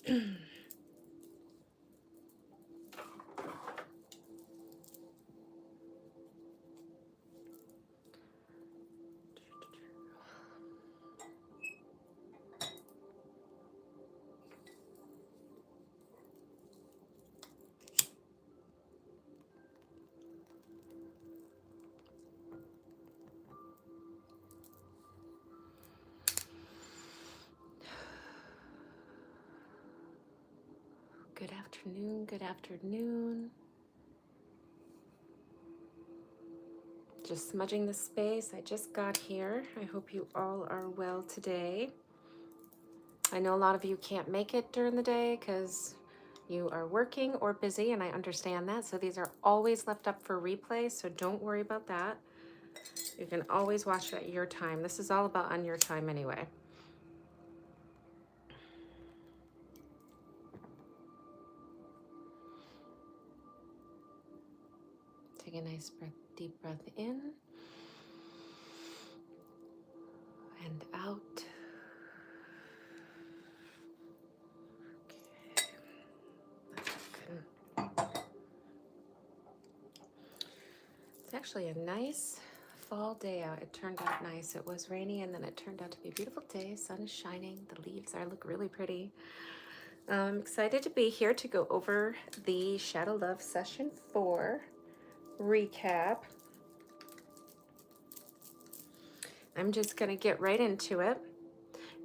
Good afternoon, good afternoon. Just smudging the space. I just got here. I hope you all are well today. I know a lot of you can't make it during the day because you are working or busy, and I understand that. So these are always left up for replay, so don't worry about that. You can always watch it at your time. This is all about on your time anyway. Take a nice breath, deep breath in and out. It's actually a nice fall day out. It turned out nice. It was rainy and then it turned out to be a beautiful day. Sun is shining. The leaves look really pretty. I'm excited to be here to go over the Shadow Love Session 4 recap. I'm just going to get right into it.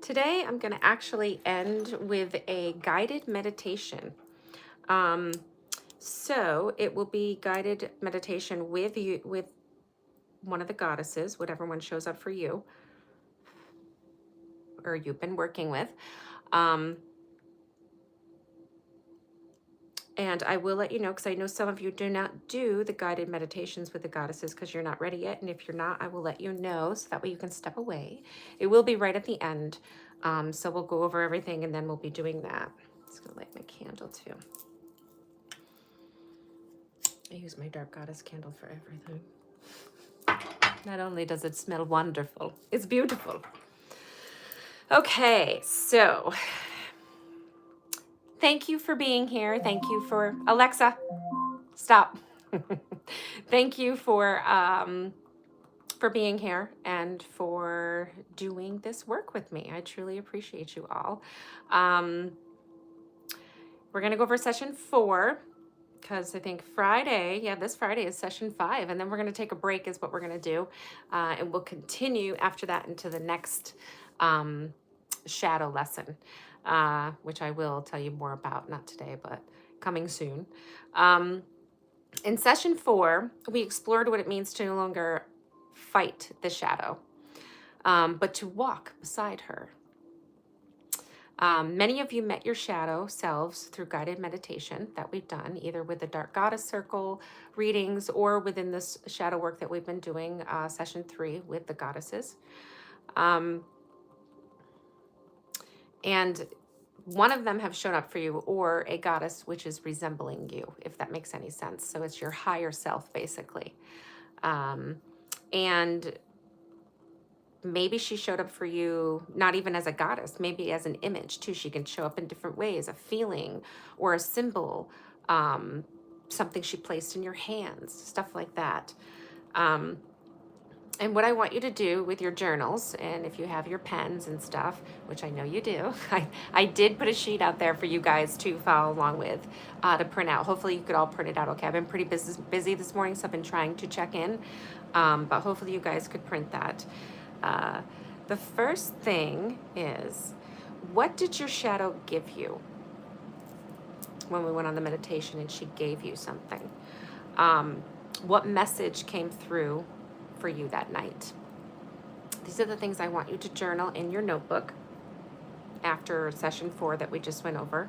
Today I'm going to actually end with a guided meditation. So it will be guided meditation with you, with one of the goddesses, whatever one shows up for you or you've been working with. And I will let you know, because I know some of you do not do the guided meditations with the goddesses because you're not ready yet. And if you're not, I will let you know so that way you can step away. It will be right at the end. So we'll go over everything and then we'll be doing that. I'm just going to light my candle too. I use my dark goddess candle for everything. Not only does it smell wonderful, it's beautiful. Okay, so thank you for being here. Thank you for, Alexa, stop. Thank you for being here and for doing this work with me. I truly appreciate you all. We're gonna go over session 4 because I think Friday, this Friday is session 5, and then we're gonna take a break is what we're gonna do. And we'll continue after that into the next shadow lesson, which I will tell you more about, not today, but coming soon. In session 4, we explored what it means to no longer fight the shadow, but to walk beside her. Many of you met your shadow selves through guided meditation that we've done, either with the Dark Goddess Circle readings or within this shadow work that we've been doing, session 3 with the goddesses. And one of them have shown up for you, or a goddess which is resembling you, if that makes any sense. So it's your higher self, basically. And maybe she showed up for you, not even as a goddess, maybe as an image too. She can show up in different ways, a feeling or a symbol, something she placed in your hands, stuff like that. And what I want you to do with your journals, and if you have your pens and stuff, which I know you do, I did put a sheet out there for you guys to follow along with, to print out. Hopefully you could all print it out okay. I've been pretty busy this morning, so I've been trying to check in, but hopefully you guys could print that. The first thing is, what did your shadow give you when we went on the meditation and she gave you something? What message came through for you that night? These are the things I want you to journal in your notebook after session 4 that we just went over.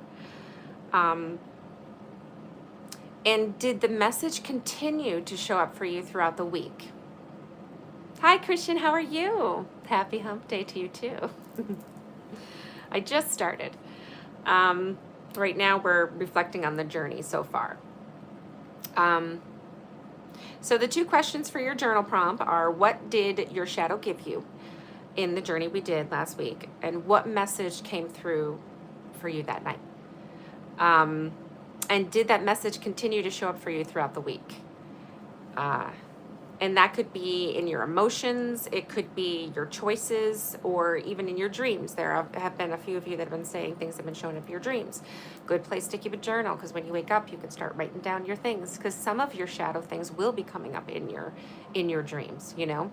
And did the message continue to show up for you throughout the week? Hi, Christian, how are you? Happy hump day to you too. I just started. Right now we're reflecting on the journey so far. So the 2 questions for your journal prompt are, what did your shadow give you in the journey we did last week? And what message came through for you that night? And did that message continue to show up for you throughout the week? And that could be in your emotions, it could be your choices, or even in your dreams. There have been a few of you that have been saying things have been showing up in your dreams. Good place to keep a journal, because when you wake up, you can start writing down your things, because some of your shadow things will be coming up in your dreams, you know.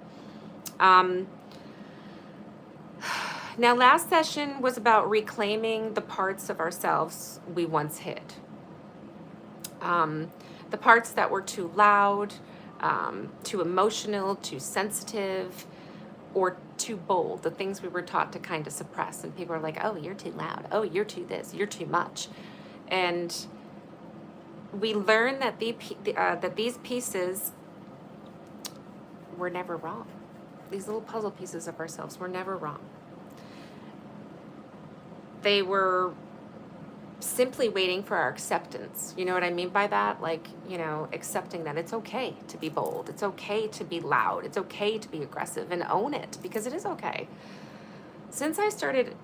Now, last session was about reclaiming the parts of ourselves we once hid. The parts that were too loud, too emotional, too sensitive, or too bold, the things we were taught to kind of suppress. And people are like, oh, you're too loud. Oh, you're too this. You're too much. And we learned that that these pieces were never wrong. These little puzzle pieces of ourselves were never wrong. They were simply waiting for our acceptance. You know what I mean by that? Like, you know, accepting that it's okay to be bold. It's okay to be loud. It's okay to be aggressive, and own it, because it is okay. Since I started,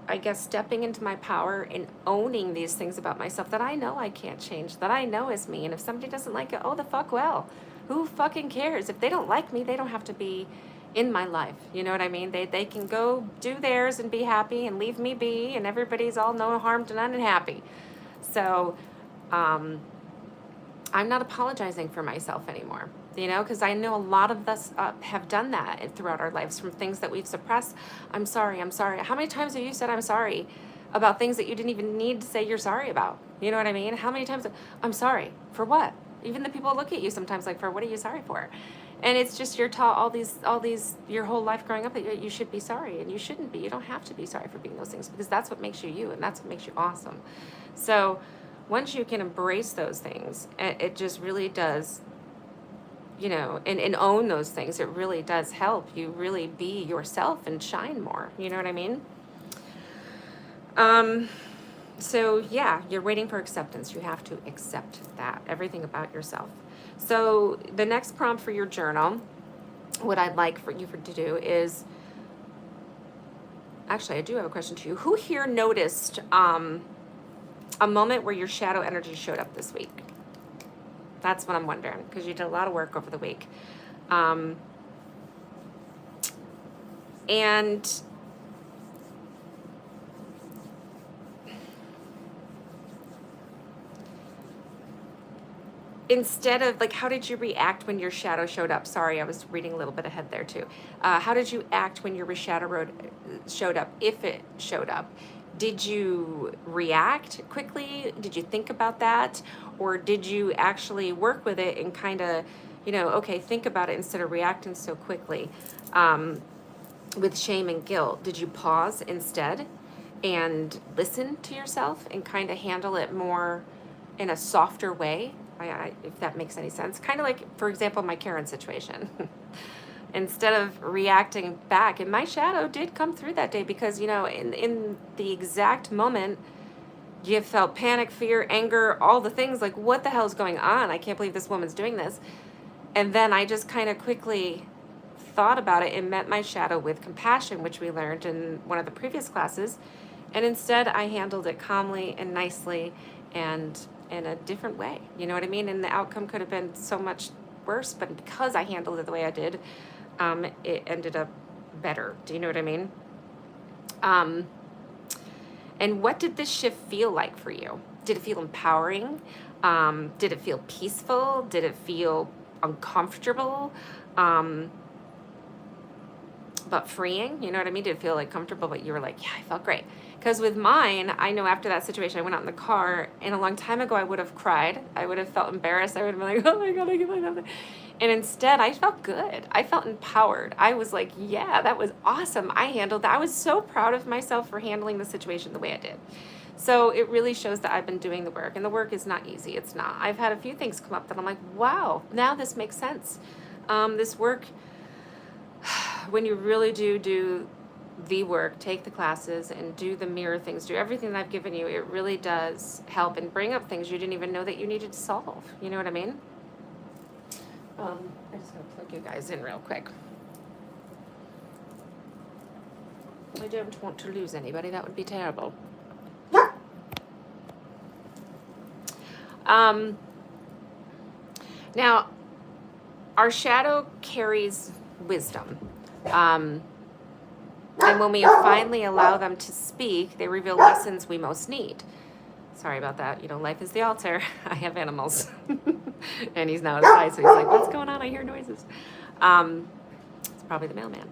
I guess, stepping into my power and owning these things about myself that I know I can't change, that I know is me. And if somebody doesn't like it, oh, the fuck well. Who fucking cares? If they don't like me, they don't have to be in my life. You know what I mean? They can go do theirs and be happy and leave me be, and everybody's all no harm to none and happy. So I'm not apologizing for myself anymore, you know, because I know a lot of us have done that throughout our lives, from things that we've suppressed. I'm sorry. How many times have you said I'm sorry about things that you didn't even need to say you're sorry about? You know what I mean? How many times? I'm sorry for what? Even the people look at you sometimes like, for what are you sorry for? And it's just you're taught all these your whole life growing up that you should be sorry, and you shouldn't be. You don't have to be sorry for being those things, because that's what makes you you, and that's what makes you awesome. So once you can embrace those things, it just really does, you know, and own those things, it really does help you really be yourself and shine more. You know what I mean? So yeah, you're waiting for acceptance. You have to accept that, everything about yourself. So the next prompt for your journal, what I'd like for you to do is, actually, I do have a question to you. Who here noticed a moment where your shadow energy showed up this week? That's what I'm wondering, because you did a lot of work over the week. And instead of, like, how did you react when your shadow showed up? Sorry, I was reading a little bit ahead there too. How did you act when your shadow showed up, if it showed up? Did you react quickly? Did you think about that? Or did you actually work with it and kind of, you know, okay, think about it instead of reacting so quickly with shame and guilt? Did you pause instead and listen to yourself and kind of handle it more in a softer way? If that makes any sense. Kind of like, for example, my Karen situation. Instead of reacting back, and my shadow did come through that day, because, you know, in the exact moment, you felt panic, fear, anger, all the things, like, what the hell is going on? I can't believe this woman's doing this. And then I just kind of quickly thought about it and met my shadow with compassion, which we learned in one of the previous classes. And instead, I handled it calmly and nicely and in a different way. You know what I mean? And the outcome could have been so much worse, but because I handled it the way I did, it ended up better. Do you know what I mean? And what did this shift feel like for you? Did it feel empowering? Did it feel peaceful? Did it feel uncomfortable? But freeing, you know what I mean? Did it feel like comfortable, but you were like, yeah, I felt great? Because with mine, I know after that situation, I went out in the car, and a long time ago, I would have cried. I would have felt embarrassed. I would have been like, oh my God, I can't believe that. And instead, I felt good. I felt empowered. I was like, yeah, that was awesome. I handled that. I was so proud of myself for handling the situation the way I did. So it really shows that I've been doing the work, and the work is not easy. It's not. I've had a few things come up that I'm like, wow, now this makes sense. This work, when you really do the work, take the classes and do the mirror things, do everything that I've given you, it really does help and bring up things you didn't even know that you needed to solve. You know what I mean? I just gotta plug you guys in real quick. I don't want to lose anybody. That would be terrible. Now, our shadow carries wisdom. Um, and when we finally allow them to speak, they reveal lessons we most need. Sorry about that. You know, life is the altar. I have animals. And he's now outside, so he's like, what's going on? I hear noises. It's probably the mailman.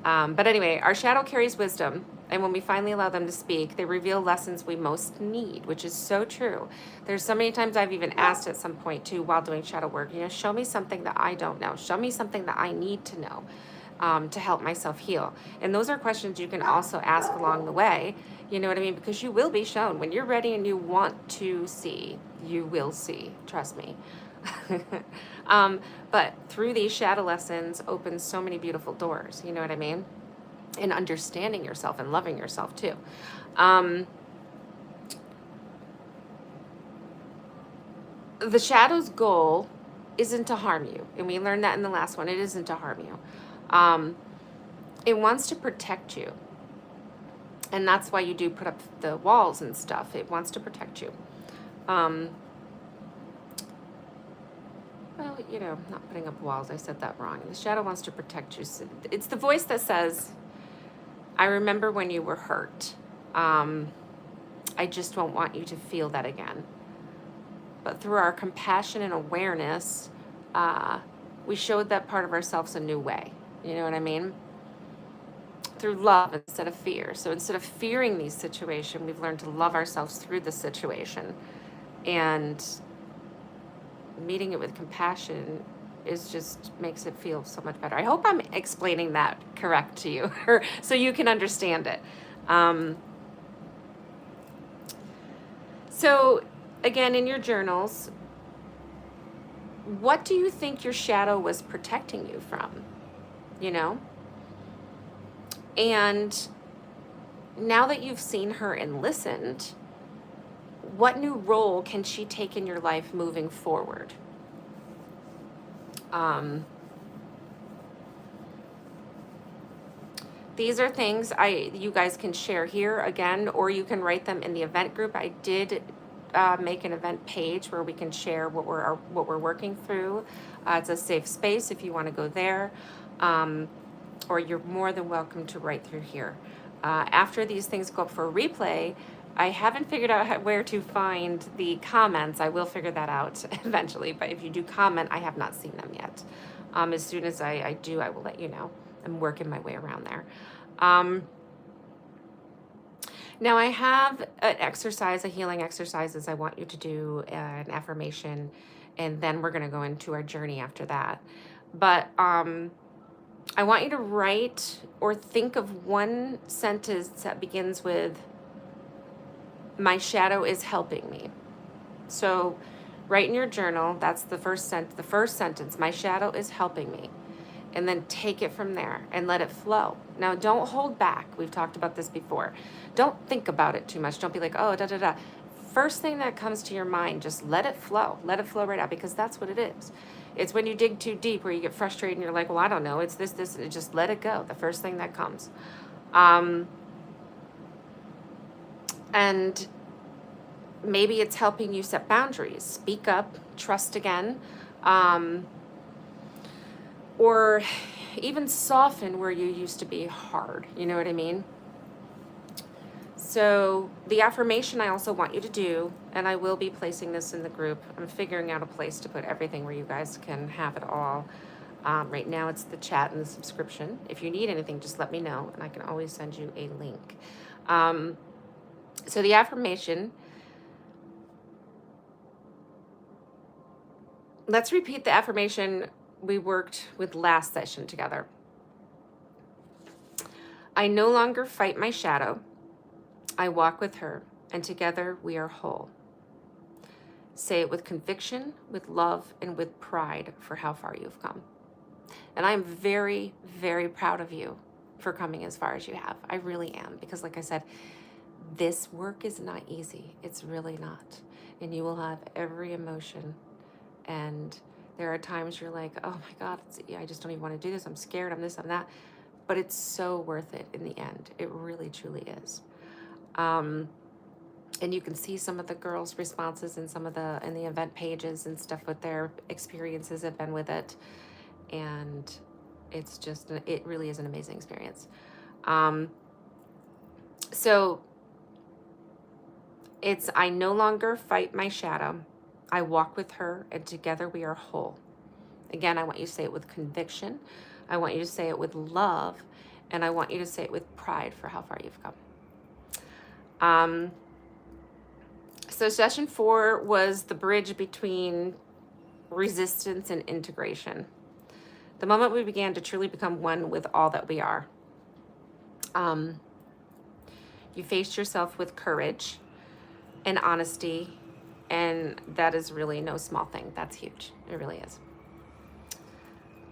But anyway, our shadow carries wisdom. And when we finally allow them to speak, they reveal lessons we most need, which is so true. There's so many times I've even asked at some point too, while doing shadow work, you know, show me something that I don't know. Show me something that I need to know to help myself heal. And those are questions you can also ask along the way. You know what I mean? Because you will be shown. When you're ready and you want to see, you will see. Trust me. But through these shadow lessons opens so many beautiful doors. You know what I mean? And understanding yourself and loving yourself too. The shadow's goal isn't to harm you. And we learned that in the last one. It isn't to harm you. It wants to protect you. And that's why you do put up the walls and stuff. It wants to protect you. Well, you know, not putting up walls. I said that wrong. The shadow wants to protect you. It's the voice that says, I remember when you were hurt. I just don't want you to feel that again. But through our compassion and awareness, we showed that part of ourselves a new way. You know what I mean? Through love instead of fear. So instead of fearing these situations, we've learned to love ourselves through the situation. And meeting it with compassion is just makes it feel so much better. I hope I'm explaining that correct to you, so you can understand it. So again, in your journals, what do you think your shadow was protecting you from? You know? And now that you've seen her and listened, what new role can she take in your life moving forward? These are things you guys can share here again, or you can write them in the event group. I did make an event page where we can share what we're working through. It's a safe space if you want to go there, or you're more than welcome to write through here. After these things go up for a replay, I haven't figured out where to find the comments. I will figure that out eventually, but if you do comment, I have not seen them yet. As soon as I do, I will let you know. I'm working my way around there. Now I have an exercise, a healing exercises I want you to do, an affirmation, and then we're going to go into our journey after that. But I want you to write or think of one sentence that begins with, my shadow is helping me. So write in your journal, that's the first sentence, my shadow is helping me. And then take it from there and let it flow. Now, don't hold back. We've talked about this before. Don't think about it too much. Don't be like, oh, da, da, da. First thing that comes to your mind, just let it flow. Let it flow right out, because that's what it is. It's when you dig too deep where you get frustrated and you're like, well, I don't know. It's this, just let it go. The first thing that comes. And maybe it's helping you set boundaries. Speak up, trust again. Or even soften where you used to be hard. You know what I mean? So the affirmation I also want you to do, and I will be placing this in the group. I'm figuring out a place to put everything where you guys can have it all. Right now it's the chat and the subscription. If you need anything, just let me know, and I can always send you a link. So the affirmation, let's repeat the affirmation we worked with last session together. I no longer fight my shadow. I walk with her, and together we are whole. Say it with conviction, with love, and with pride for how far you've come. And I'm very, very proud of you for coming as far as you have. I really am, because like I said, this work is not easy. It's really not. And you will have every emotion, and there are times you're like, oh my God, I just don't even want to do this. I'm scared, I'm this, I'm that. But it's so worth it in the end. It really, truly is. And you can see some of the girls' responses in some of in the event pages and stuff, what their experiences have been with it. And it's just, it really is an amazing experience. So it's, I no longer fight my shadow. I walk with her, and together we are whole. Again, I want you to say it with conviction. I want you to say it with love. And I want you to say it with pride for how far you've come. So session 4 was the bridge between resistance and integration. The moment we began to truly become one with all that we are. You faced yourself with courage and honesty, and that is really no small thing. That's huge. It really is.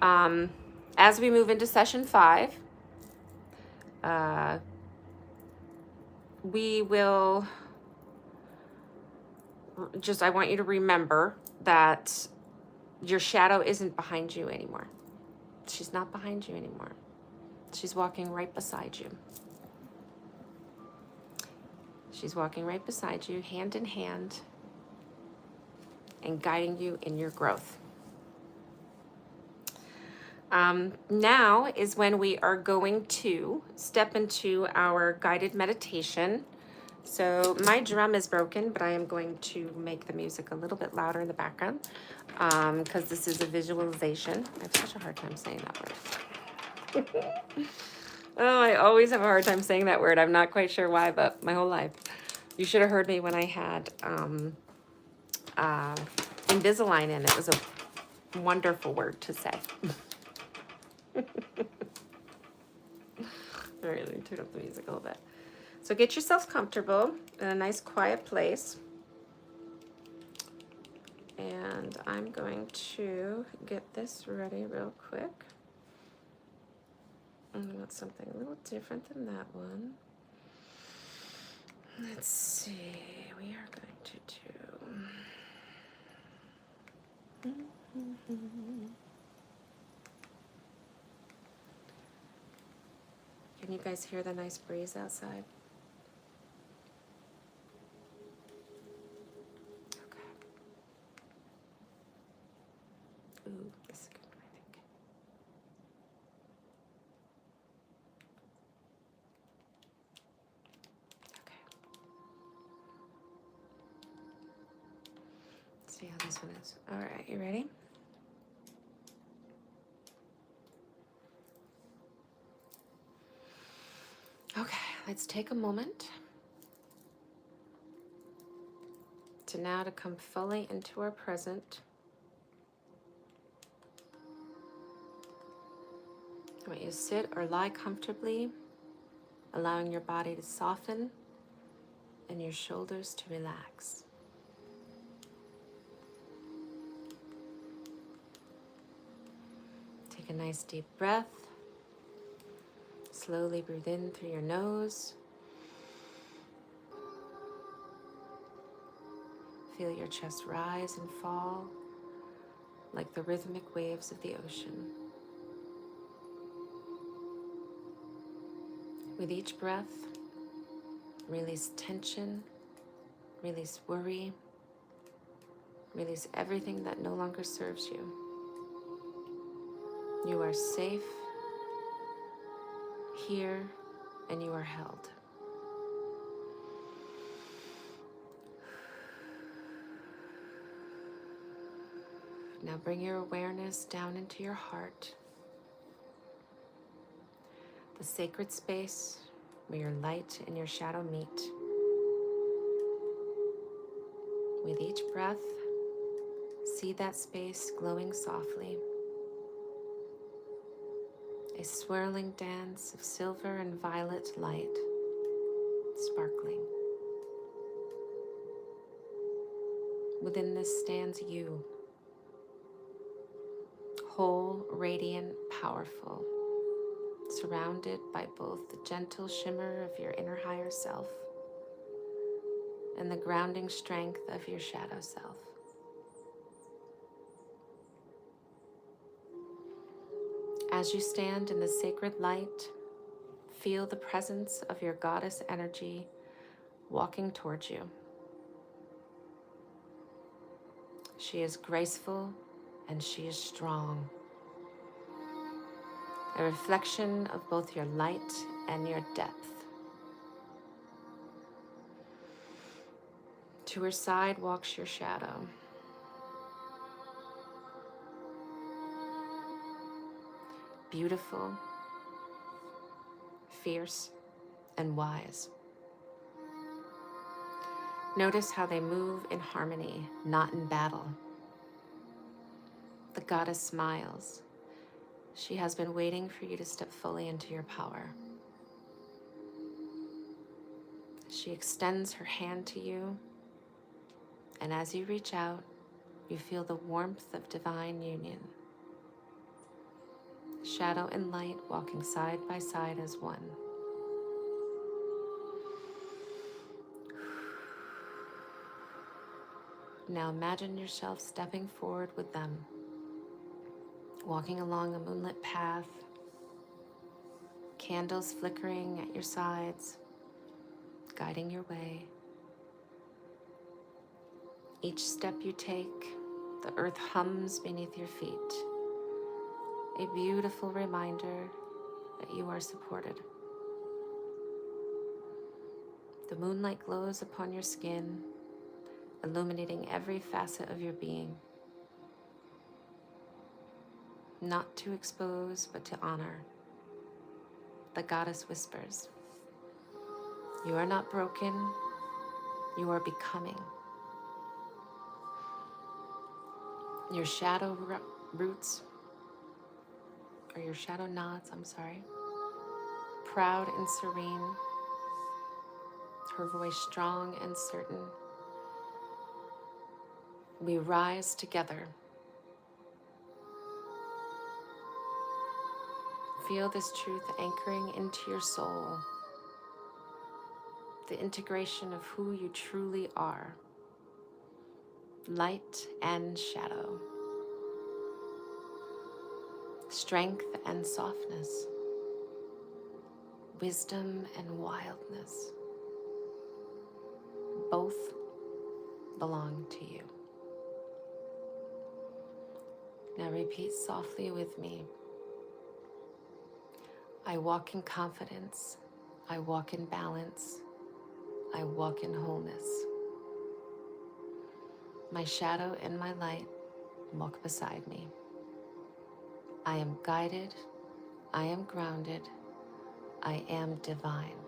As we move into session 5, we will I want you to remember that your shadow isn't behind you anymore. She's not behind you anymore. She's walking right beside you. She's walking right beside you, hand in hand, and guiding you in your growth. Now is when we are going to step into our guided meditation. So my drum is broken, but I am going to make the music a little bit louder in the background because this is a visualization. I have such a hard time saying that word. Oh, I always have a hard time saying that word. I'm not quite sure why, but my whole life. You should have heard me when I had Invisalign in. It was a wonderful word to say. All right, let me turn up the music a little bit. So get yourself comfortable in a nice quiet place. And I'm going to get this ready real quick. I want something a little different than that one. Let's see, we are going to do... Can you guys hear the nice breeze outside? Okay. Ooh, this is a good one, I think. Okay. Let's see how this one is. All right, you ready? Okay, let's take a moment to come fully into our present. I want you to sit or lie comfortably, allowing your body to soften and your shoulders to relax. Take a nice deep breath. Slowly breathe in through your nose. Feel your chest rise and fall like the rhythmic waves of the ocean. With each breath, release tension, release worry, release everything that no longer serves you. You are safe here, and you are held. Now bring your awareness down into your heart, the sacred space where your light and your shadow meet. With each breath, see that space glowing softly. A swirling dance of silver and violet light, sparkling. Within this stands you, whole, radiant, powerful, surrounded by both the gentle shimmer of your inner higher self and the grounding strength of your shadow self. As you stand in the sacred light, feel the presence of your goddess energy walking towards you. She is graceful and she is strong. A reflection of both your light and your depth. To her side walks your shadow. Beautiful, fierce, and wise. Notice how they move in harmony, not in battle. The goddess smiles. She has been waiting for you to step fully into your power. She extends her hand to you, and as you reach out, you feel the warmth of divine union. Shadow and light walking side by side as one. Now imagine yourself stepping forward with them, walking along a moonlit path, candles flickering at your sides, guiding your way. Each step you take, the earth hums beneath your feet, a beautiful reminder that you are supported. The moonlight glows upon your skin, illuminating every facet of your being. Not to expose, but to honor. The goddess whispers, "You are not broken, you are becoming." Your shadow roots, or your shadow nods, proud and serene, her voice strong and certain. We rise together. Feel this truth anchoring into your soul, the integration of who you truly are, light and shadow, strength and softness, wisdom and wildness. Both belong to you. Now repeat softly with me. I walk in confidence. I walk in balance. I walk in wholeness. My shadow and my light walk beside me. I am guided. I am grounded. I am divine.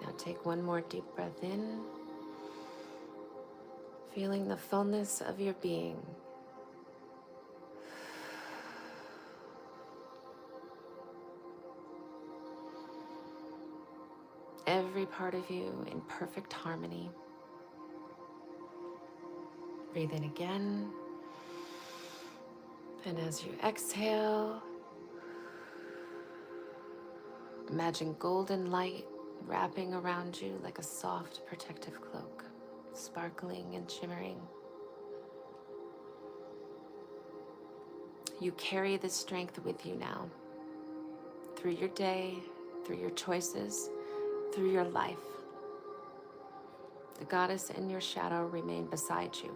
Now take one more deep breath in, feeling the fullness of your being. Every part of you in perfect harmony. Breathe in again. And as you exhale, imagine golden light wrapping around you like a soft protective cloak, sparkling and shimmering. You carry this strength with you now, through your day, through your choices, through your life. The goddess and your shadow remain beside you,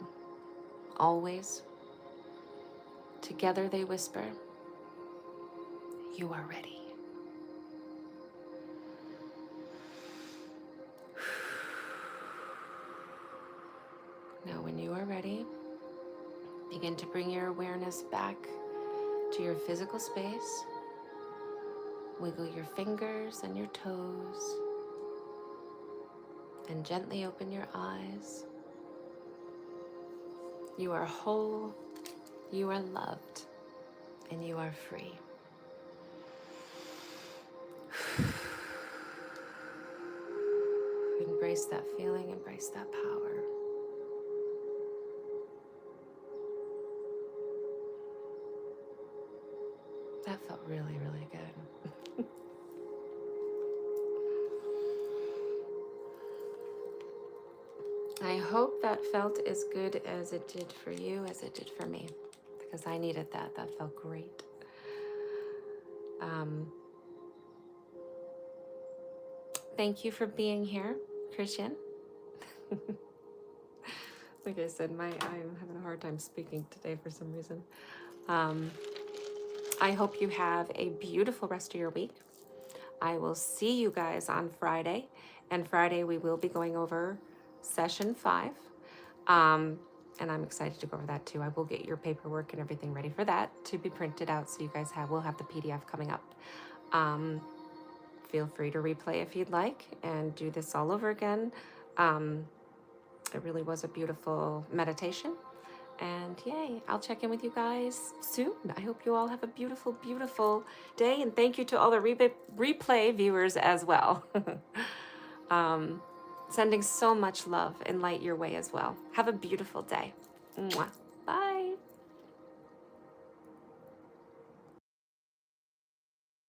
always. Together they whisper, "You are ready." Now when you are ready, begin to bring your awareness back to your physical space. Wiggle your fingers and your toes, and gently open your eyes. You are whole, you are loved, and you are free. Embrace that feeling, embrace that power. That felt really, really good. I hope that felt as good as it did for you, as it did for me, because I needed that. That felt great. Thank you for being here, Christian. Like I said, I'm having a hard time speaking today for some reason. I hope you have a beautiful rest of your week. I will see you guys on Friday. And Friday we will be going over session 5. And I'm excited to go over that too. I will get your paperwork and everything ready for that to be printed out, so you guys will have the PDF coming up. Feel free to replay if you'd like and do this all over again. It really was a beautiful meditation. And yay, I'll check in with you guys soon. I hope you all have a beautiful, beautiful day. And thank you to all the replay viewers as well. Sending so much love and light your way as well. Have a beautiful day. Mwah.